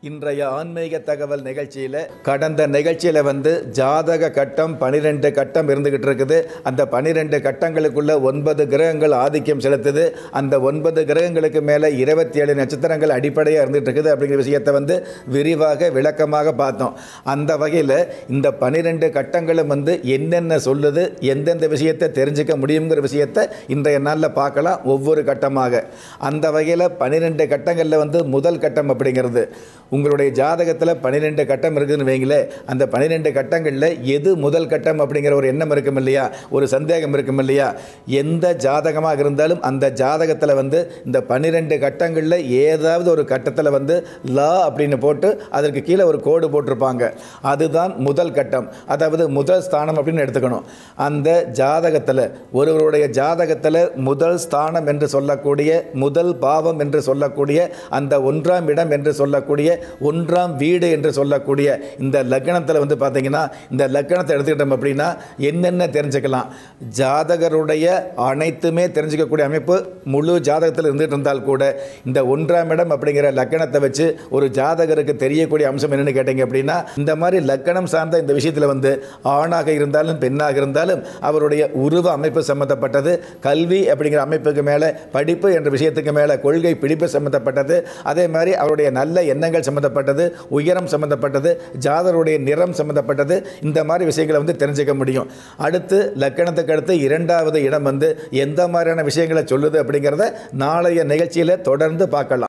இன்றைய ஆன்மீக தகவல் நிகழ்ச்சியில் கடந்த நிகழ்ச்சியில் ஜாதக கட்டம் 12 கட்டம் இருந்துகிட்டு இருக்குது. அந்த 12 கட்டங்களுக்குள்ள 9 கிரகங்கள் ஆதிக்கம் செலுத்துது. அந்த 9 கிரகங்களுக்கு மேலே 27 நட்சத்திரங்கள் அடிப்படையாக இருந்துகிட்டு இருக்குது அப்படிங்கிற விஷயத்தை விரிவாக விளக்கமாக பார்த்தோம். அந்த வகையில் இந்த 12 கட்டங்களும் என்னென்ன சொல்லுது, எந்தெந்த விஷயத்தை தெரிஞ்சுக்க முடியுங்கிற விஷயத்தை இன்றைய நாளில் பார்க்கலாம் ஒவ்வொரு கட்டமாக. அந்த வகையில் 12 கட்டங்களில் முதல் கட்டம் அப்படிங்கிறது உங்களுடைய ஜாதகத்தில் 12 கட்டம் இருக்குதுன்னு வைங்களே. அந்த 12 கட்டங்களில் எது முதல் கட்டம் அப்படிங்கிற ஒரு எண்ணம் இருக்கும் இல்லையா, ஒரு சந்தேகம் இருக்கும் இல்லையா. எந்த ஜாதகமாக இருந்தாலும் அந்த ஜாதகத்தில் இந்த 12 கட்டங்களில் ஏதாவது ஒரு கட்டத்தில் லா அப்படின்னு போட்டு அதற்கு கீழே ஒரு கோடு போட்டிருப்பாங்க. அதுதான் முதல் கட்டம், அதாவது முதல் ஸ்தானம் அப்படின்னு எடுத்துக்கணும். அந்த ஜாதகத்தில் ஒருவருடைய ஜாதகத்தில் முதல் ஸ்தானம் என்று சொல்லக்கூடிய, முதல் பாவம் என்று சொல்லக்கூடிய, அந்த 1ஆம் இடம் என்று சொல்லக்கூடிய, 1ஆம் வீடு என்று சொல்லக்கூடிய இந்த லக்னத்தில் பார்த்தீங்கன்னா, இந்த லக்னத்தை எடுத்துக்கிட்டோம் அப்படின்னா என்னென்ன தெரிஞ்சுக்கலாம். ஜாதகருடைய அனைத்துமே தெரிஞ்சுக்கக்கூடிய அமைப்பு முழு ஜாதகத்தில் இருந்துகிட்டு இருந்தால் கூட இந்த 1ஆம் இடம் அப்படிங்கிற லக்னத்தை வச்சு ஒரு ஜாதகருக்கு தெரியக்கூடிய அம்சம் என்னென்னு கேட்டீங்க அப்படின்னா, இந்த மாதிரி லக்னம் சார்ந்த இந்த விஷயத்தில் ஆணாக இருந்தாலும் பெண்ணாக இருந்தாலும் அவருடைய உருவ அமைப்பு சம்மந்தப்பட்டது, கல்வி அப்படிங்கிற அமைப்புக்கு மேலே, படிப்பு என்ற விஷயத்துக்கு மேலே கொள்கை பிடிப்பு சம்மந்தப்பட்டது, அதே மாதிரி அவருடைய நல்ல எண்ணங்கள் சம்மந்தப்பட்டது, உயரம் சம்மந்தப்பட்டது, ஜாதகருடைய நிறம் சம்மந்தப்பட்டது, இந்த மாதிரி விஷயங்களை தெரிஞ்சுக்க முடியும். அடுத்து லக்கணத்துக்கு அடுத்து 2வது இடம் எந்த மாதிரியான விஷயங்களை சொல்லுது அப்படிங்கிறத நாளைய நிகழ்ச்சியில் தொடர்ந்து பார்க்கலாம்.